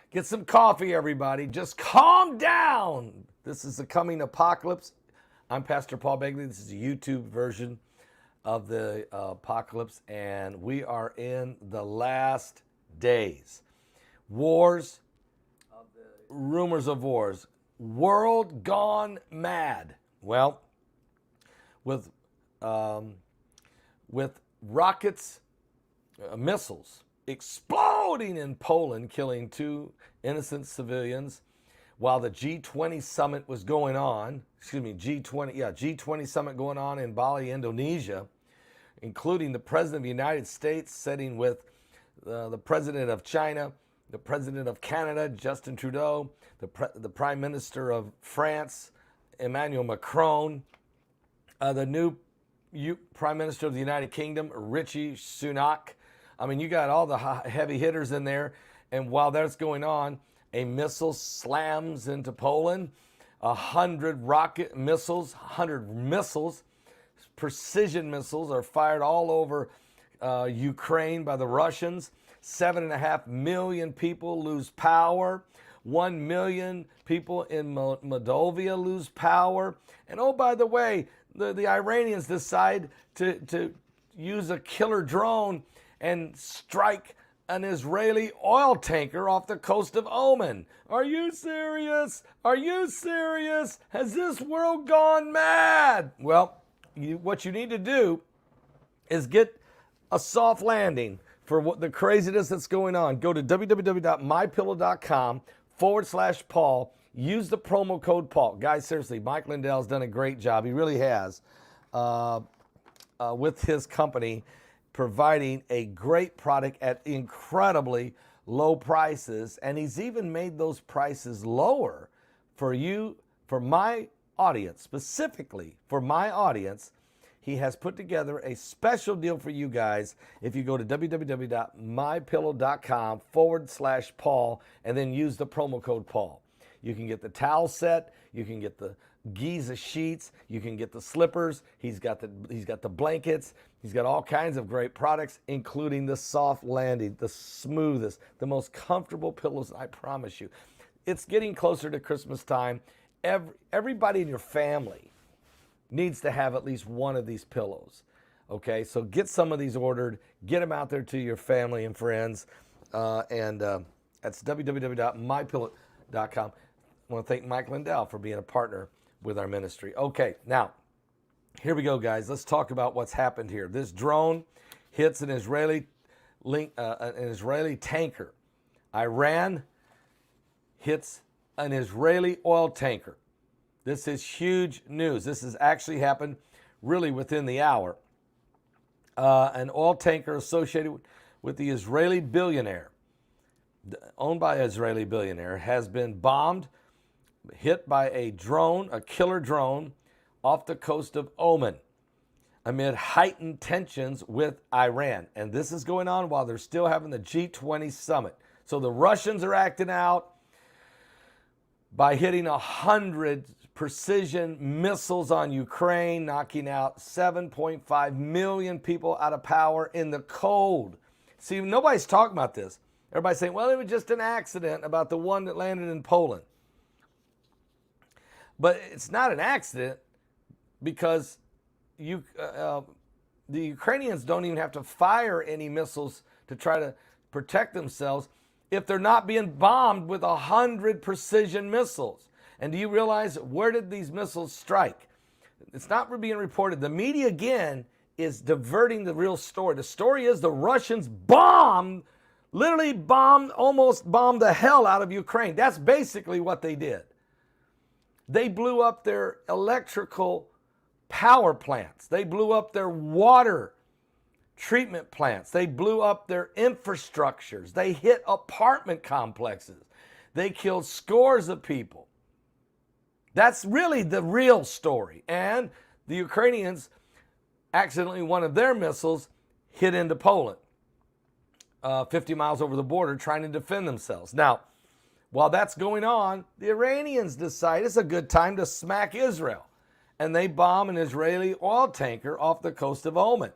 Get some coffee, everybody. Just calm down. This is the coming apocalypse. I'm Pastor Paul Begley. This is a YouTube version of the apocalypse, and we are in the last days. Wars, rumors of wars, world gone mad. Well, with rockets, missiles exploding in Poland, killing 2 innocent civilians, while the G20 summit was going on. G20 summit going on in Bali, Indonesia, including the President of the United States sitting with the President of China, the President of Canada, Justin Trudeau, the Prime Minister of France, Emmanuel Macron, the new Prime Minister of the United Kingdom, Rishi Sunak. I mean, you got all the heavy hitters in there. And while that's going on, a missile slams into Poland. 100 rocket missiles, 100 missiles, precision missiles are fired all over Ukraine by the Russians. 7.5 million people lose power. 1 million people in Moldova lose power. And oh, by the way, the Iranians decide to use a killer drone and strike an Israeli oil tanker off the coast of Oman. Are you serious? Are you serious? Has this world gone mad? Well, what you need to do is get a soft landing for what the craziness that's going on. Go to www.mypillow.com/Paul. Use the promo code Paul. Guys, seriously, Mike Lindell's done a great job. He really has with his company, providing a great product at incredibly low prices. And he's even made those prices lower for you, for my audience, specifically for my audience. He has put together a special deal for you guys. If you go to www.mypillow.com/Paul and then use the promo code Paul. You can get the towel set, you can get the Giza sheets, you can get the slippers, he's got the blankets, he's got all kinds of great products, including the soft landing, the smoothest, the most comfortable pillows, I promise you. It's getting closer to Christmas time. Everybody in your family needs to have at least one of these pillows. Okay, so get some of these ordered, get them out there to your family and friends, and that's www.mypillow.com. I want to thank Mike Lindell for being a partner with our ministry. Okay, now, here we go, guys. Let's talk about what's happened here. This drone hits an Israeli tanker. Iran hits an Israeli oil tanker. This is huge news. This has actually happened really within the hour. An oil tanker associated with the Israeli billionaire, owned by an Israeli billionaire, has been bombed, hit by a drone, a killer drone, off the coast of Oman amid heightened tensions with Iran. And this is going on while they're still having the G20 summit. So the Russians are acting out by hitting 100 precision missiles on Ukraine, knocking out 7.5 million people out of power in the cold. See, nobody's talking about this. Everybody's saying, well, it was just an accident about the one that landed in Poland. But it's not an accident because the Ukrainians don't even have to fire any missiles to try to protect themselves if they're not being bombed with 100 precision missiles. And do you realize, where did these missiles strike? It's not being reported. The media, again, is diverting the real story. The story is the Russians almost bombed the hell out of Ukraine. That's basically what they did. They blew up their electrical power plants. They blew up their water treatment plants. They blew up their infrastructures. They hit apartment complexes. They killed scores of people. That's really the real story. And the Ukrainians, accidentally, one of their missiles hit into Poland, 50 miles over the border, trying to defend themselves. Now, while that's going on, the Iranians decide it's a good time to smack Israel. And they bomb an Israeli oil tanker off the coast of Oman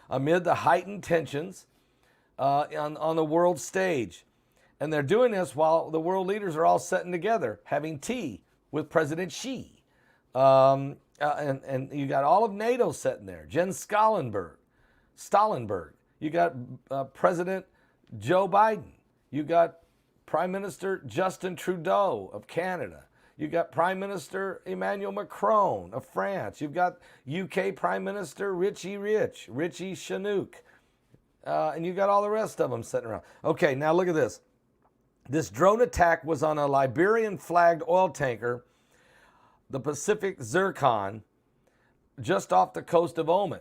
amid the heightened tensions on the world stage. And they're doing this while the world leaders are all sitting together having tea with President Xi. And you got all of NATO sitting there. Jens Stoltenberg. You got President Joe Biden. You got Prime Minister Justin Trudeau of Canada. You got Prime Minister Emmanuel Macron of France. You've got UK Prime Minister Richie Sunak. And you got all the rest of them sitting around. Okay, now look at this. This drone attack was on a Liberian-flagged oil tanker, the Pacific Zircon, just off the coast of Oman.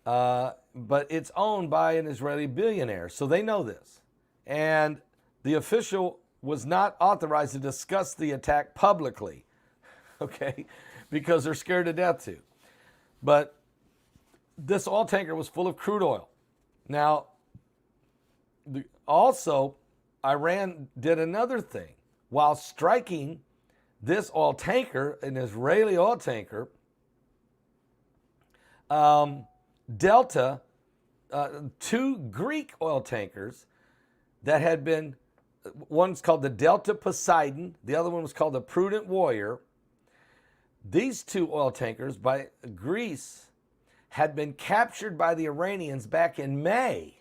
But it's owned by an Israeli billionaire, so they know this. And the official was not authorized to discuss the attack publicly, okay, because they're scared to death to. But this oil tanker was full of crude oil. Now, also, Iran did another thing. While striking this oil tanker, an Israeli oil tanker, two Greek oil tankers that had been, one's called the Delta Poseidon, the other one was called the Prudent Warrior. These two oil tankers by Greece had been captured by the Iranians back in May.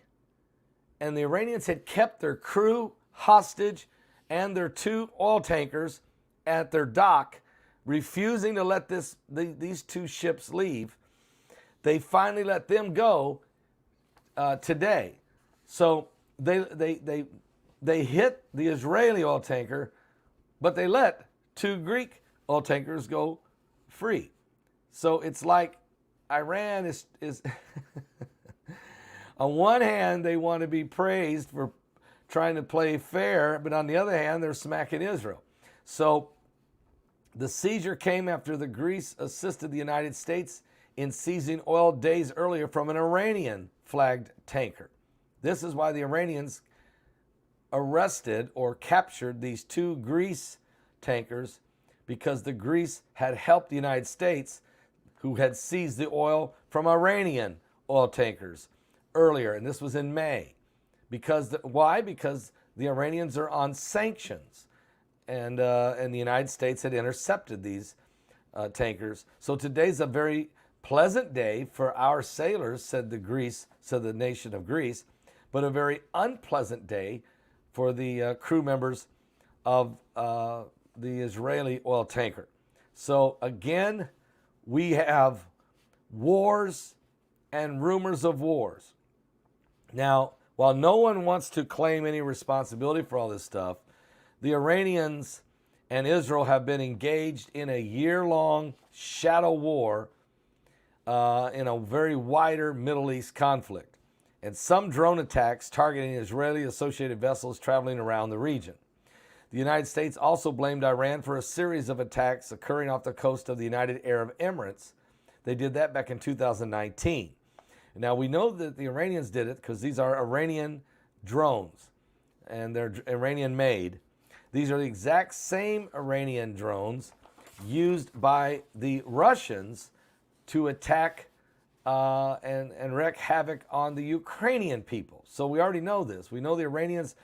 And the Iranians had kept their crew hostage and their two oil tankers at their dock, refusing to let these two ships leave. They finally let them go today. So they hit the Israeli oil tanker, but they let two Greek oil tankers go free. So it's like Iran is on one hand, they want to be praised for trying to play fair, but on the other hand, they're smacking Israel. So the seizure came after the Greece assisted the United States in seizing oil days earlier from an Iranian-flagged tanker. This is why the Iranians arrested or captured these two Greece tankers, because the Greece had helped the United States, who had seized the oil from Iranian oil tankers earlier, and this was in May. Why? Because the Iranians are on sanctions, and the United States had intercepted these tankers. So today's a very pleasant day for our sailors, said the nation of Greece, but a very unpleasant day for the crew members of the Israeli oil tanker. So again, we have wars and rumors of wars. Now, while no one wants to claim any responsibility for all this stuff, the Iranians and Israel have been engaged in a year-long shadow war in a very wider Middle East conflict, and some drone attacks targeting Israeli-associated vessels traveling around the region. The United States also blamed Iran for a series of attacks occurring off the coast of the United Arab Emirates. They did that back in 2019. Now, we know that the Iranians did it because these are Iranian drones, and they're Iranian-made. These are the exact same Iranian drones used by the Russians to attack and wreak havoc on the Ukrainian people. So we already know this. We know the Iranians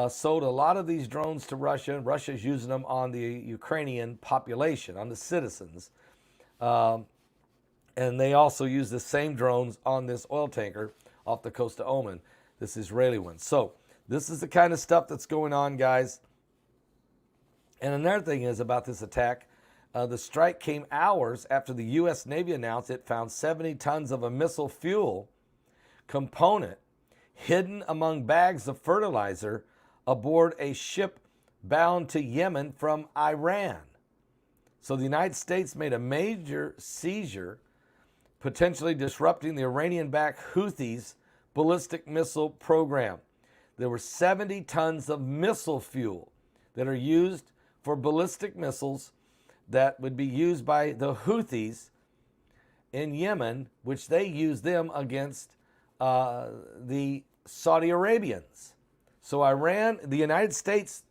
sold a lot of these drones to Russia. Russia's using them on the Ukrainian population, on the citizens. And they also use the same drones on this oil tanker off the coast of Oman, this Israeli one. So this is the kind of stuff that's going on, guys. And another thing is about this attack, the strike came hours after the U.S. Navy announced it found 70 tons of a missile fuel component hidden among bags of fertilizer aboard a ship bound to Yemen from Iran. So the United States made a major seizure, potentially disrupting the Iranian-backed Houthis' ballistic missile program. There were 70 tons of missile fuel that are used for ballistic missiles that would be used by the Houthis in Yemen, which they use them against the Saudi Arabians. So the United States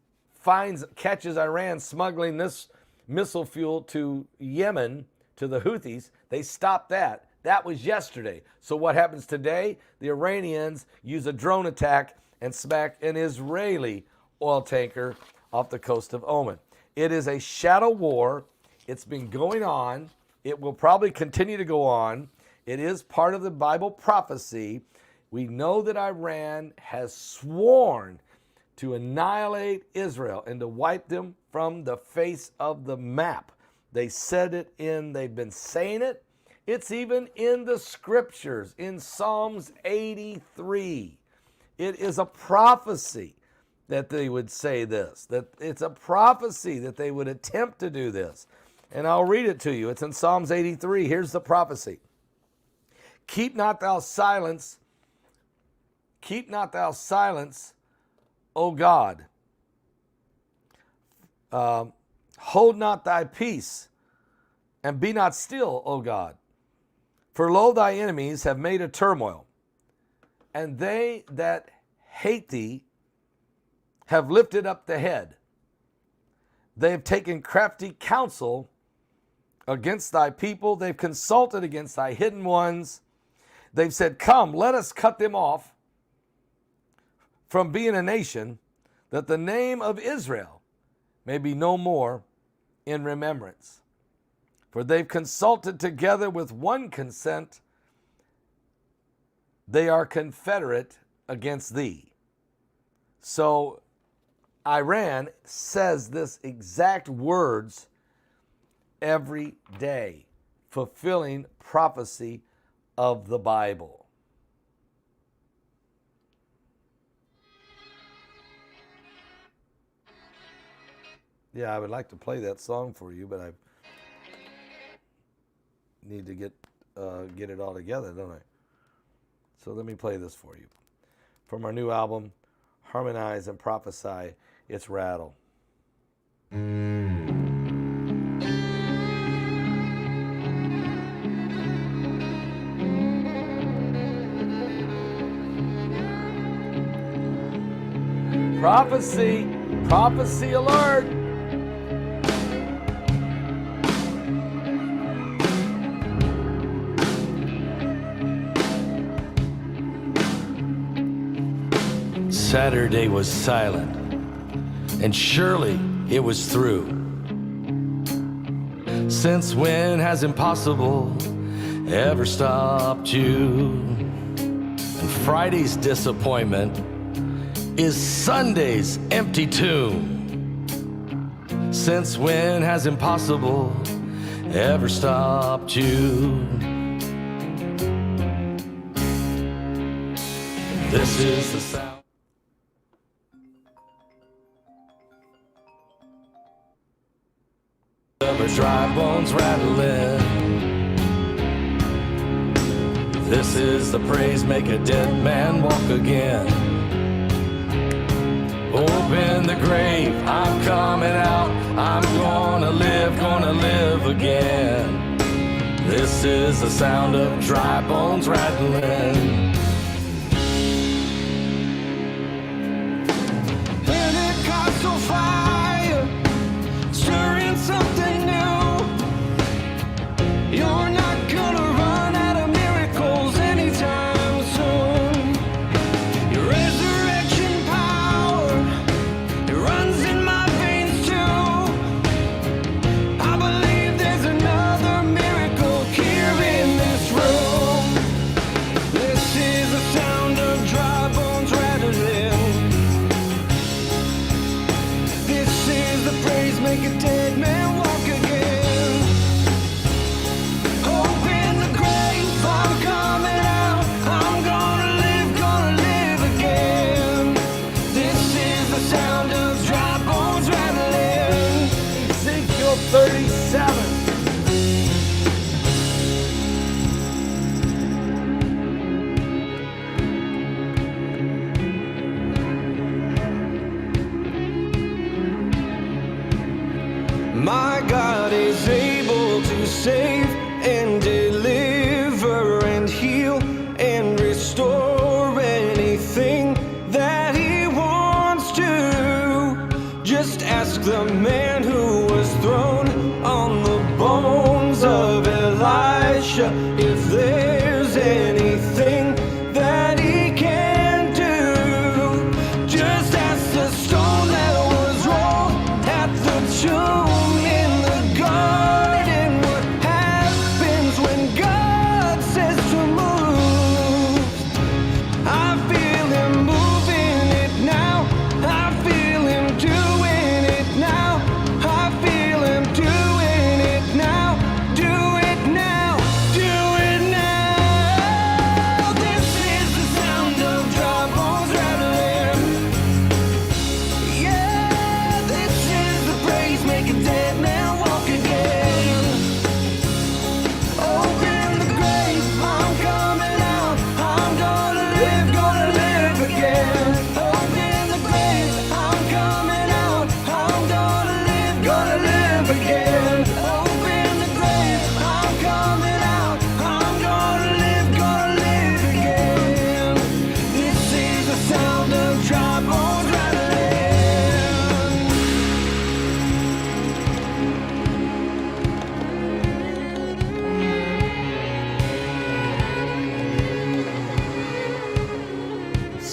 catches Iran smuggling this missile fuel to Yemen, to the Houthis. They stopped that. That was yesterday. So what happens today? The Iranians use a drone attack and smack an Israeli oil tanker off the coast of Oman. It is a shadow war. It's been going on. It will probably continue to go on. It is part of the Bible prophecy. We know that Iran has sworn to annihilate Israel and to wipe them from the face of the map. They said it they've been saying it. It's even in the scriptures, in Psalms 83. It is a prophecy that they would say this, that it's a prophecy that they would attempt to do this. And I'll read it to you. It's in Psalms 83. Here's the prophecy. Keep not thou silence, O God. Hold not thy peace, and be not still, O God. For lo, thy enemies have made a turmoil, and they that hate thee have lifted up the head. They have taken crafty counsel against thy people. They've consulted against thy hidden ones. They've said, come, let us cut them off from being a nation, that the name of Israel may be no more in remembrance. For they've consulted together with one consent. They are confederate against thee. So Iran says this exact words every day, fulfilling prophecy of the Bible. Yeah, I would like to play that song for you, but I need to get it all together, don't I? So let me play this for you. From our new album, Harmonize and Prophesy, it's Rattle. Prophecy alert. Saturday was silent, and surely it was through. Since when has impossible ever stopped you? And Friday's disappointment is Sunday's empty tomb. Since when has impossible ever stopped you? This is the sound of our dry bones rattling. This is the praise, make a dead man walk again. Open the grave, I'm coming out, I'm gonna live again. This is the sound of dry bones rattling. Pentecostal fire, stirring something new. You're not gonna run out of miracles anytime soon. Your resurrection power, it runs in my veins too. I believe there's another miracle here in this room. This is the sound of dry bones rattling. This is the praise, make a dead man walk again. Open the grave, I'm coming out, I'm gonna live again. This is the sound of dry bones rattling. Ezekiel 37. My God is able to save and deliver and heal and restore anything that He wants to. Just ask the man who was thrown on the bones of Elisha if there's anything that He can do.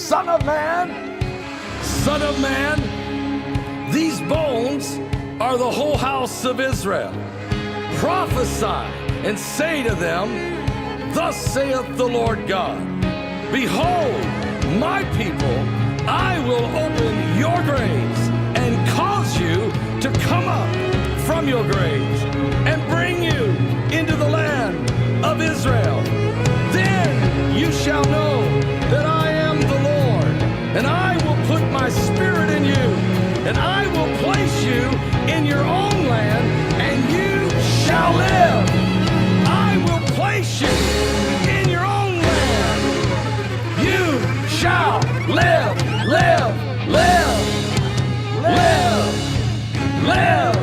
Son of man, Son of man, these bones are the whole house of Israel. Prophesy and say to them, thus saith the Lord God, behold, my people, I will open your graves and cause you to come up from your graves and bring you into the land of Israel. Then you shall know that I am the Lord, and I will put my spirit in you, and I will place you in your own land, and you shall live. I will place you in your own land. You shall live, live, live, live, live.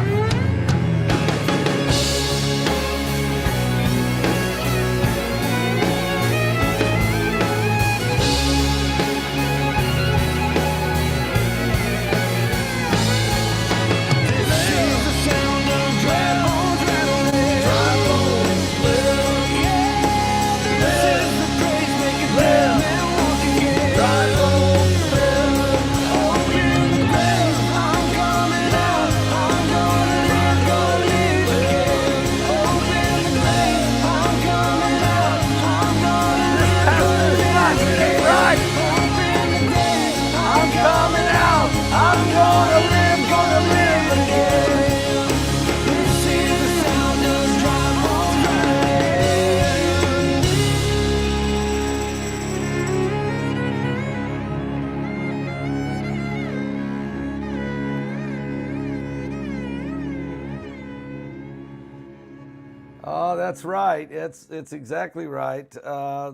Oh, that's right. It's exactly right.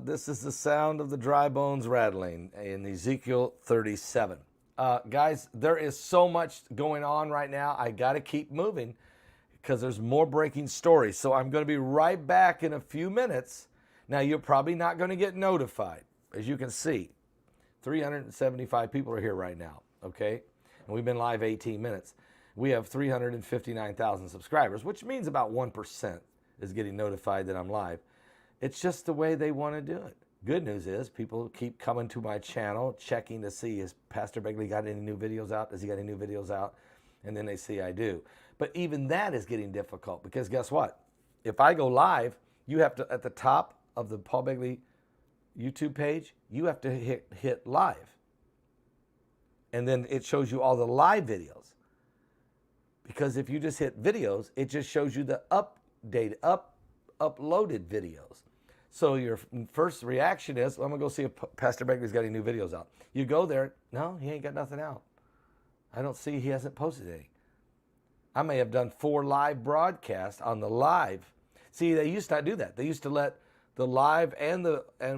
This is the sound of the dry bones rattling in Ezekiel 37. Guys, there is so much going on right now. I got to keep moving because there's more breaking stories. So I'm going to be right back in a few minutes. Now, you're probably not going to get notified. As you can see, 375 people are here right now, okay? And we've been live 18 minutes. We have 359,000 subscribers, which means about 1% is getting notified that I'm live. It's just the way they want to do it. Good news is people keep coming to my channel, checking to see, has Pastor Begley got any new videos out? Does he got any new videos out? And then they see I do. But even that is getting difficult because guess what? If I go live, you have to, at the top of the Paul Begley YouTube page, you have to hit live. And then it shows you all the live videos. Because if you just hit videos, it just shows you the uploaded videos. So your first reaction is, well, I'm going to go see if Pastor Begley's got any new videos out. You go there, no, he ain't got nothing out. I don't see, he hasn't posted any. I may have done 4 live broadcasts on the live. See, they used to not do that. They used to let the live and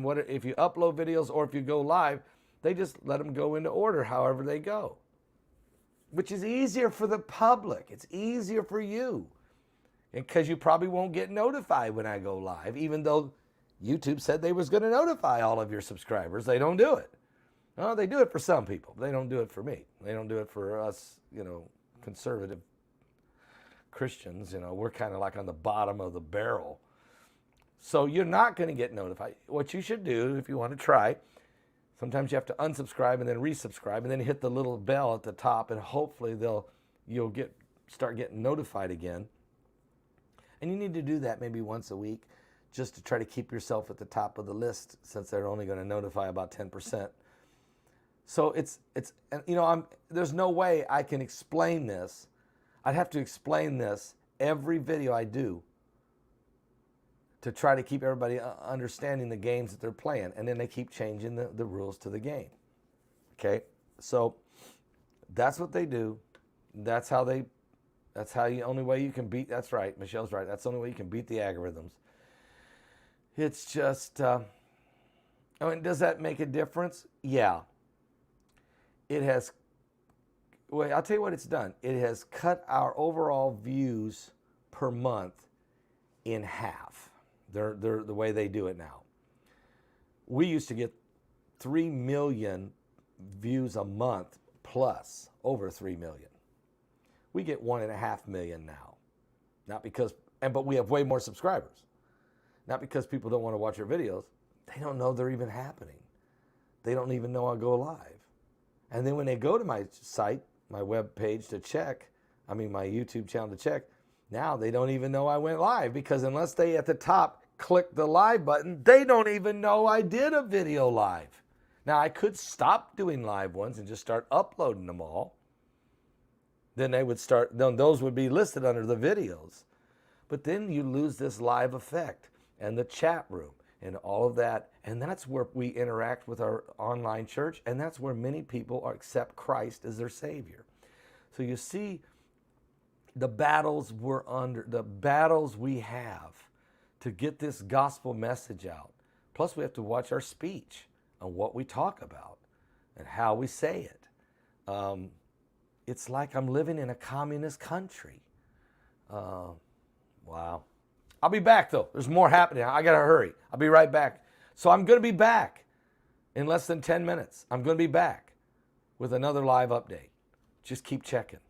what if you upload videos or if you go live, they just let them go into order however they go. Which is easier for the public. It's easier for you. Because you probably won't get notified when I go live, even though YouTube said they was going to notify all of your subscribers. They don't do it. Well, they do it for some people. They don't do it for me. They don't do it for us, conservative Christians. We're kind of like on the bottom of the barrel. So you're not going to get notified. What you should do, if you want to try, sometimes you have to unsubscribe and then resubscribe and then hit the little bell at the top, and hopefully you'll start getting notified again. And you need to do that maybe once a week just to try to keep yourself at the top of the list since they're only going to notify about 10%. So there's no way I can explain this. I'd have to explain this every video I do to try to keep everybody understanding the games that they're playing. And then they keep changing the rules to the game. Okay? So that's what they do. That's how only way you can beat, that's right, Michelle's right, that's the only way you can beat the algorithms. It's just, does that make a difference? Yeah. It has, well, I'll tell you what it's done. It has cut our overall views per month in half. They're the way they do it now. We used to get 3 million views a month plus, over 3 million. We get 1.5 million now. But we have way more subscribers. Not because people don't want to watch our videos. They don't know they're even happening. they don't even know I go live. And then when they go to my site, my web page to check, my YouTube channel to check, now they don't even know I went live, because unless they at the top click the live button, they don't even know I did a video live. Now I could stop doing live ones and just start uploading them all. Then those would be listed under the videos. But then you lose this live effect and the chat room and all of that. And that's where we interact with our online church. And that's where many people accept Christ as their Savior. So you see the battles we have to get this gospel message out. Plus we have to watch our speech and what we talk about and how we say it. It's like I'm living in a communist country. Wow. I'll be back, though. There's more happening. I got to hurry. I'll be right back. So I'm going to be back in less than 10 minutes. I'm going to be back with another live update. Just keep checking.